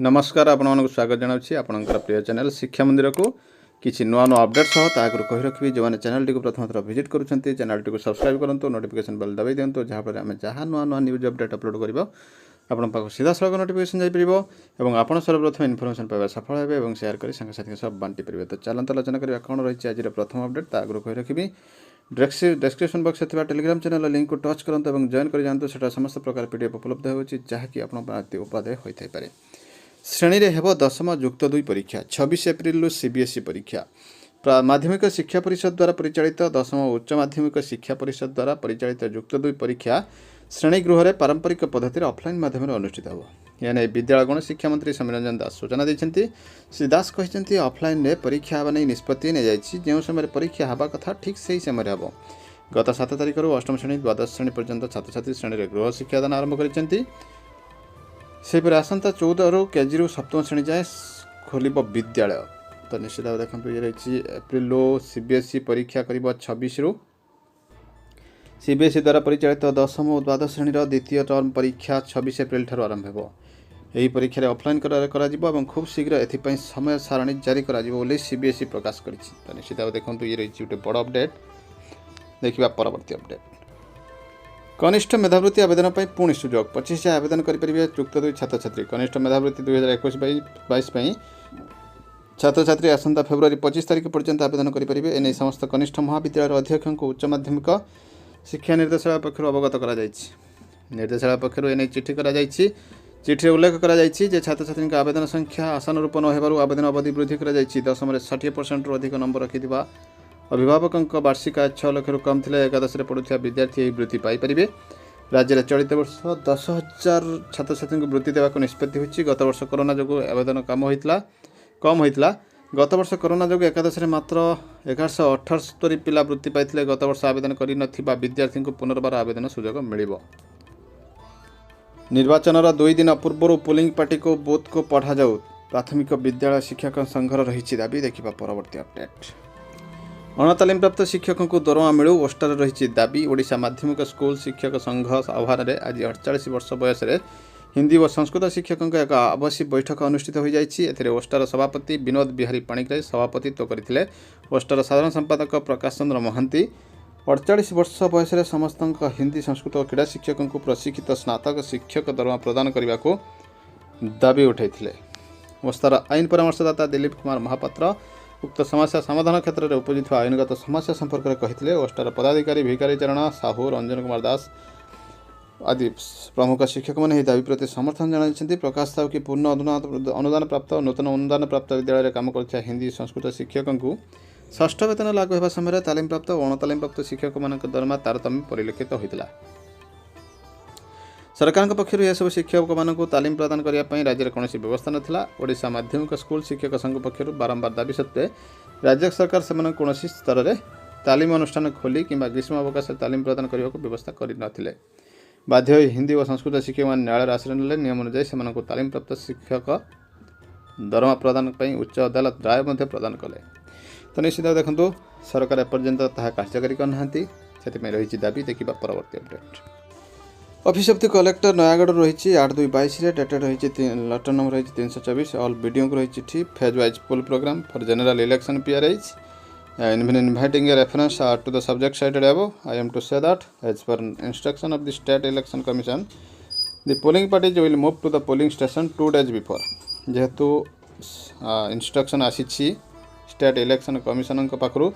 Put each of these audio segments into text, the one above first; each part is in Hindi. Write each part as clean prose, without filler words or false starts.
नमस्कार आपको स्वागत जनावि आपंकर प्रिय चैनल शिक्षा मंदिर को किसी नुआ नुआ अपडेट सह ताकू कही रखी जो मैंने चैनल टी प्रथम थर विजिट करुँच चैनल टी सब्सक्राइब करूँ नोटिफिकेशन बेल दबाई दिंतु जहाँफल आम जहाँ नुआ नुआ न्यूज अपडेट अपलोड कर आपण पाक सीधा सड़क नोटिफिकेशन जापर और आप सर्वप्रथम इनफर्मेशन पाइबा सफल हे और शेयर कर सांगसाथी सब बांटी पारे। तो चलते आलोचना करवा कौन रही आज प्रथम अपडेट ताकू कही रखी डिस्क्रिप्शन बॉक्स में टेलीग्राम चैनल लिंक को टच करूँ और जॉइन कर जातु से समस्त प्रकार पीडीएफ उपलब्ध होती जहाँकि आपति उपादेय होता है। श्रेणी रे हेबो 10मा युक्त 2 परीक्षा 26 एप्रिल सीबीएसई परीक्षा माध्यमिक शिक्षा परिषद द्वारा परिचालित 10मा उच्च माध्यमिक शिक्षा परिषद द्वारा परिचालित युक्त 2 परीक्षा श्रेणी गृह में पारंपरिक पद्धति ऑफलाइन माध्यम अनुष्ठित हो। यानी विद्यालय गण शिक्षा मंत्री समीरंजन दास सूचना देते। श्री दास कहते ऑफलाइन रे परीक्षा हेबा नहीं निष्पत्ति ने जायछि जो समय परीक्षा हेबा कथा ठीक से ही समय हेबो। गत 7 तारिख अष्टम श्रेणी द्वादश श्रेणी पर्यंत छात्र छात्री श्रेणी रे गृह शिक्षादान आरंभ करिसेंती। सेपरि आसंता 14 रु केजी रु सप्तम श्रेणी जाए खोल विद्यालय। तो निश्चित भाव देखो ये रही एप्रिल सीबीएसई परीक्षा कर 26 रु सीबीएसई द्वारा परिचालित 10म और द्वादश श्रेणी द्वितीय टर्म परीक्षा 26 एप्रिल ठार आरंभ हो। यही परीक्षा ऑफलाइन करा खूब शीघ्र एथि समय सारणी जारी कर सीबीएसई प्रकाश कर। तो निश्चित भाव देखो ये रही गोटे बड़ अपडेट। देखा परवर्ती अपडेट कनिष्ठ मेधावृत्ति आवेदन पर पुणी सुजोग 25 आवेदन करेंगे युक्त 2 छात्र छात्री। कनिष्ठ मेधावृत्ति 2021-22 छात्र छात्री आसंता फेब्रुआरी 25 तारिख पर्यंत आवेदन करेंगे। एने समस्त कनिष्ठ महाविद्यालय अध्यक्ष को उच्च माध्यमिक शिक्षा निर्देशालय पक्ष अवगत कर निर्देशालय पक्ष एने चिठी चिठी उल्लेख कर छात्र छात्री आवेदन संख्या आशानुरूप न होबार आवेदन अवधि वृद्धि कर 10 60% अधिक नंबर रखि अभिभावकों वार्षिक आय 6 लाख कम थे एकादश पढ़ुवा विद्यार्थी यह वृत्ति पाइपर। राज्य में चलित वर्ष 10,000 छात्र छात्री को वृत्ति देवाक निष्पत्ति होती। गत वर्ष कोरोना जो आवेदन कम होता गत वर्ष कोरोना जो एकादश मात्र 1178 पिला वृत्ति पाई। गत वर्ष आवेदन कर विद्यार्थी को पुनर्बार आवेदन सुजोग मिल। निर्वाचन 2 दिन पूर्व पोलिंग पार्टी को बूथ को पढ़ा जाऊ प्राथमिक विद्यालय शिक्षक संघर रही दाबी। देखा परवर्ती अपडेट अणतालीम प्राप्त शिक्षकों को दरमा मिलू ओष्टर रही दाबी। ओडिशा माध्यमिक स्कूल शिक्षक संघ आह्वान में आज 48 वर्ष बयस हिंदी और संस्कृत शिक्षकों एक आवश्यक बैठक अनुष्ठित हो जाए। ओष्टर सभापति विनोद बिहारी पाणिग्राही सभापतित्व करते। ओष्टर साधारण संपादक प्रकाश चंद्र महांती 48 वर्ष बयस समस्त हिंदी संस्कृत और क्रीड़ा शिक्षकों को प्रशिक्षित स्नातक शिक्षक दरमा प्रदान करने को दाबी उठाई। ओस्तार आईन परामर्शदाता दिलीप कुमार महापात्र उक्त समस्या समाधान क्षेत्र में उपजित आईनगत समस्या संपर्क में कहते। ओस्टार पदाधिकारी भिकारी चरण साहू रंजन कुमार दास आदि प्रमुख शिक्षक मैंने दाबी प्रति समर्थन जनाई। प्रकाश साहू कि पूर्ण अनुदान प्राप्त और नूतन अनुदान प्राप्त विद्यालय काम कर हिंदी संस्कृत शिक्षकों को षष्ठ वेतन लागू होगा समय तालीम प्राप्त और अणतालीम प्राप्त शिक्षक मान दरमा तारतम्य परिलक्षित होता। सरकार पक्षर यह सब शिक्षक मानक तालीम प्रदान करने राज्य में कौन व्यवस्था नाला। ओडिशा माध्यमिक स्कूल शिक्षक संघ पक्षर बारंबार दाबी सत्वे राज्य सरकार से कौन स्तर में तालीम अनुष्ठान खोली कि ग्रीष्म अवकाश तालीम प्रदान करने को व्यवस्था करते। बाध्य हिंदी और संस्कृत शिक्षक मैंने न्यायालय आश्रय ने नियम अनुଯାयी से तालीम प्राप्त शिक्षक दरमा प्रदान उच्च अदालत राय प्रदान कले। तो निश्चित देखो सरकार एपर्यंत ताहा कार्यकारी करना से रही दाबी। देखा परवर्ती update office of the collector Nayagarh रही 8/2/22 डेटेड रही लेटर नंबर रही 324 ऑल वीडियो को रही चिठी phase wise poll program for general election PRH inviting a reference to the subject cited above. I am to say that as per instruction of the State Election Commission the polling parties will move to the polling station 2 days before. जेहेतु इंस्ट्रक्शन आसी स्टेट इलेक्शन कमिशन पाखु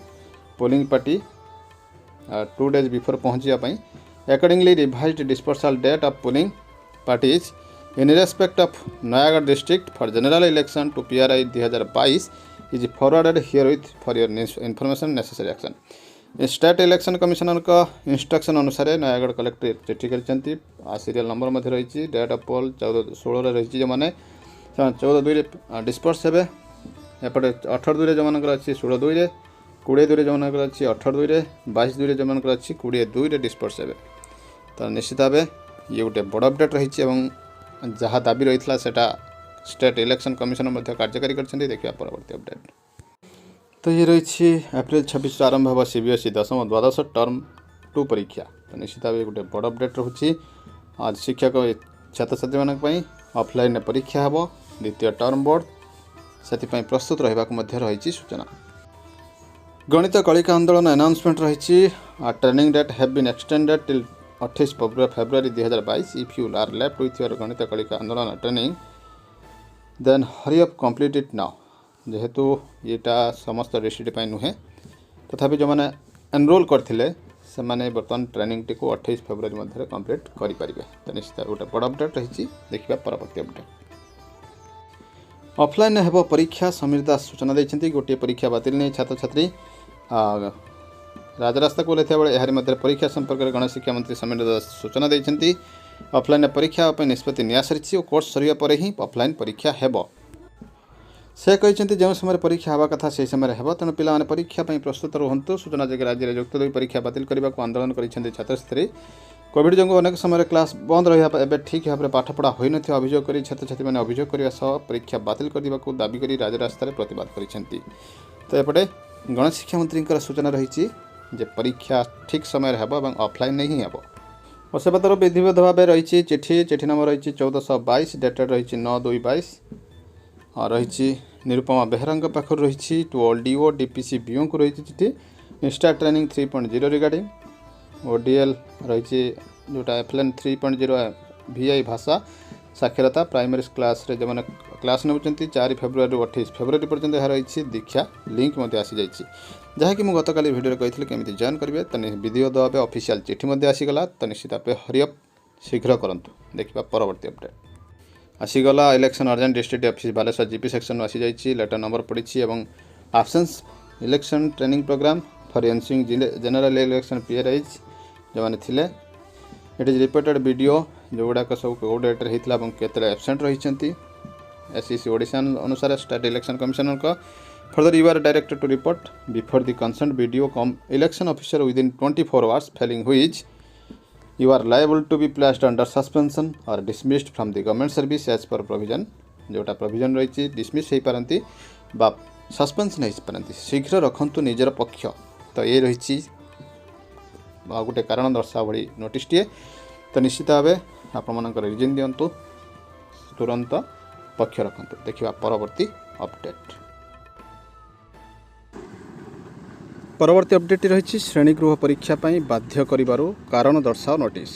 पोलिंग पार्टी 2 days बिफोर पहुँचापी accordingly revised dispersal date of polling parties in respect of Nayagarh district for general election to PRI 2022 is forwarded herewith for your information necessary action. State election commissioner का इंस्ट्रक्शन अनुसार नयागढ़ कलेक्टर चिठी कर सीरियल नंबर रही डेट ऑफ पोल 14/16 रही जो मैंने 14/2 डिस्पर्स हे एपटे 18/2 जो मान अच्छी 16/2 20/2 जो मान अच्छी 18/2 22/2 जो मान अच्छी 20/2 डिस्पर्स हे। तो निश्चित भाव ये गोटे बड़ अपडेट रही जहाँ दाबी रही है स्टेट इलेक्शन कमिशन कार्यकारी कर। देखिए परवर्ती अपडेट तो ये रही एप्रिल 26 आरंभ होगा सीबीएसई 10म और द्वादश टर्म 2 परीक्षा। तो निश्चित भाव गोटे बड़ अपडेट रोचे आज शिक्षक छात्र छात्री मानी ऑफलाइन परीक्षा हम द्वितीय टर्म बोर्ड से प्रस्तुत रही रही सूचना। गणित कलिका आंदोलन अनाउंसमेंट रही training date have been extended till 28 February 2022 if you are left with your गणित कलिका आंदोलन training then hurry up complete it now. जेहेतु यहाँ समस्त डिस्ट्रिक्ट नुहे तथापि जो मैंने एनरोल करते से बर्तमान ट्रेनिंग टी 28 फेब्रुआरी मध्य कंप्लीट करेंगे। तो निश्चित गोटे बड़ अपडेट रही देखा परवर्ती अपडेट। ऑफलाइन हेब परीक्षा समीर दास सूचना देते गोटे परीक्षा बातिल नहीं छात्र छात्री राजरास्ता को ओह्लैଥିବା बेले एहारि मध्य परीक्षा संपर्क में गण शिक्षा मंत्री समीर दास सूचना देते ऑफलाइन परीक्षा निष्पत्ति निया सारी और कोर्स सरिया पर ही ऑफलाइन परीक्षा हेब। से कहते जो समय परीक्षा हवा कथा से समय हेब तेणु पिला परीक्षा प्रस्तुत रुहतु। सूचना जगह राज्य युक्त 2 परीक्षा बातिल करने को आंदोलन कर छात्र छात्री कोविड जो अनेक समय क्लास बंद रहा ठीक भाव में पाठपढ़ा हो न अभियोग कर छात्र छात्री मैंने अभियोग करने परीक्षा बातिल करने को दाबी कर राजरास्तार प्रतिवाद कर। तो एपटे गणशिक्षा मंत्री सूचना रही परीक्षा ठीक समय हेब और ऑफलाइन नहीं हेब। बसपत्र विधिवत भाव रही चिठी नंबर रही 1422 डेटेड रही 9/2/22 और रही निरुपमा बेहरा पाखर रही to all DO DPC BO को रही चिठी इंस्टा ट्रेनिंग 3.0 रिगार्डिंग ओडीएल रही जोटा एफएलएन 3.0 वीआई भाषा साक्षरता प्राइमरी क्लास रे जो मैंने क्लास नौ 4 फेब्रुआरी 28 फेब्रुआरी पर्यंत यह रही दीक्षा लिंक आसी जाइए जहाँकि मुझे गत काली भिडियो कही केमी जॉइन करेंगे। तो विधिवत भाव ऑफिशियल चिठी आसीगला। तो निश्चित भाव हरिअप शीघ्र करंतु। देखा परवर्ती अपडेट आसीगला election urgent district office Baleshwar GP section आसी जाइए लेटर नंबर पड़ी और absence election training programme for ensuing general election PRIs जो मैंने थे इट इज रिपोर्टेड वीडियो जो गुड़ाक सब कौ डेट्रे होता है केते एबसेंट रही एसईसी ओडिशा अनुसार स्टेट इलेक्शन कमिशनर का further you are directed to report before the concern BDO cum election officer within 24 hours failing which you are liable to be placed under suspension और dismissed from the government service as per provision जोटा प्रोविजन रही डिसमिस हो पारती बा सस्पेंशन हो पारती शीघ्र रखंतु निजर पक्ष। तो ये रही गोटे कारण दर्शा भाई नोटिस टे। तो निश्चित भाव आपण रिजन दिंतु तुरंत पक्ष रखंतु। देखा परवर्ती अपडेट। परवर्ती अपडेट रही श्रेणीगृह परीक्षा बाध्य करिबारु कारण दर्शाओ नोटिस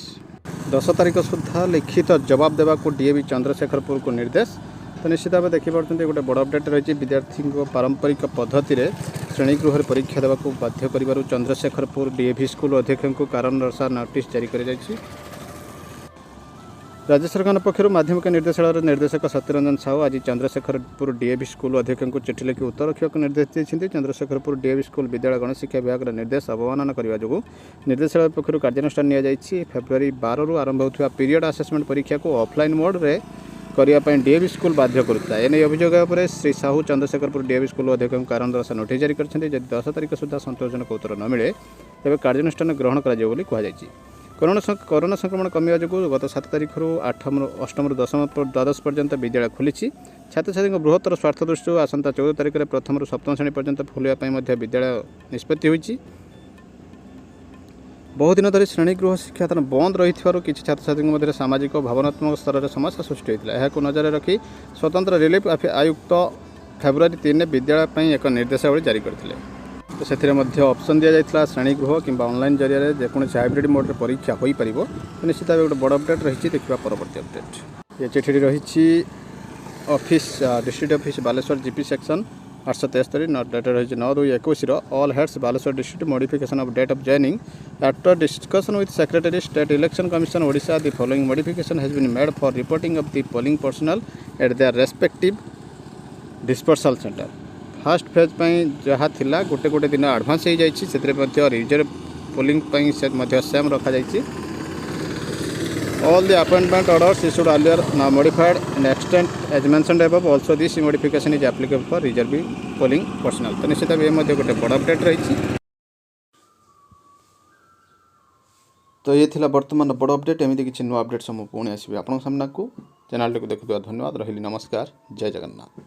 10 तारिख सुधा लिखित जवाब देवा को डीएवी चंद्रशेखरपुर को निर्देश। तो निश्चित भाव देखिए गोटे बड़ अपडेट रही विद्यार्थी पारंपरिक पद्धति रे श्रेणीगृह परीक्षा देवा को बाध्य करिबारु चंद्रशेखरपुर डीएवी स्कूल अध्यक्ष को कारण दर्शा नोटिस जारी कर राज्य सरकार पक्षर माध्यमिक निर्देशालय निर्देशक सत्यरंजन साहू आज चंद्रशेखरपुर डीएवी स्कूल अध्यक्ष को चिठी लिखि उत्तर रखा निर्देश देते। चंद्रशेखरपुर डीएवी स्कूल विद्यालय गणशिक्षा विभाग निर्देश अवमानना करने जो निर्देशालय पक्षर कार्यानुष्ठान नि फेब्रुआरी 12 रु आरंभ होता पीरियड आसेसमेंट परीक्षा को ऑफलाइन मोड रे करने डीएवी स्कूल बाध्य करुता। एने अभियोग श्री साहू चंद्रशेखरपुर डीएवी स्कूल अध्यक्ष कारण दर्शा नोटिस जारी करते 10 तारिख सुधा संतोषजनक उत्तर न मिले तेज कार्यानुष्ठान ग्रहण कर। कोरोना संक्रमण कमिया जो गत 7 तारिख 8 रु 10 पर्यंत विद्यालय खोली छात्र छात्री बृहत्तर स्वार्थ दृष्टि आसंता 14 तारिख में प्रथम रु सप्तम श्रेणी पर्यंत खोलने विद्यालय निष्पत्ति होती। बहुत दिन धरी श्रेणीगृह शिक्षादान बंद रही किसी छात्र छात्री मध्य सामाजिक और भावनात्मक स्तर में समस्या सृष्टि होता है। यह नजर रखी स्वतंत्र रिलीफ आयुक्त फेब्रुआरी 3 में विद्यालय एक निर्देशावली जारी करते। तो से ऑप्शन दि जाता श्रेणीगृह कि ऑनलाइन जरिए जेकोसी हाइब्रिड मोड में परीक्षा हो पार। तो निश्चित भाव गोटे बड़ अपडेट रही देखा परवर्ती अपडेट। ये चिठी रही office district office Baleshwar GP section 873 date रही 9/2/21 all heads Baleswar district modification of date of joining after discussion with secretary state election commission Odisha the following modification has been made for reporting of the polling personnel at their respective dispersal centre. First phase जहाँ थिला गोटे गोटे दिन एडवांस हो जाए रिजर्व पोलिंग सेम रखा जाइए। All the appointment orders issued earlier now modified and extent as mentioned above. Also this modification is applicable for reserve polling personnel. तो निश्चित भाव ये गोटे बड़ अपडेट रही। तो ये थिला वर्तमान बड़ अपडेट। एमती किसी नुआ अपडेट सब पुणी आसबि आपन सामना को चैनल को देखुवा धन्यवाद रही। नमस्कार, जय जगन्नाथ।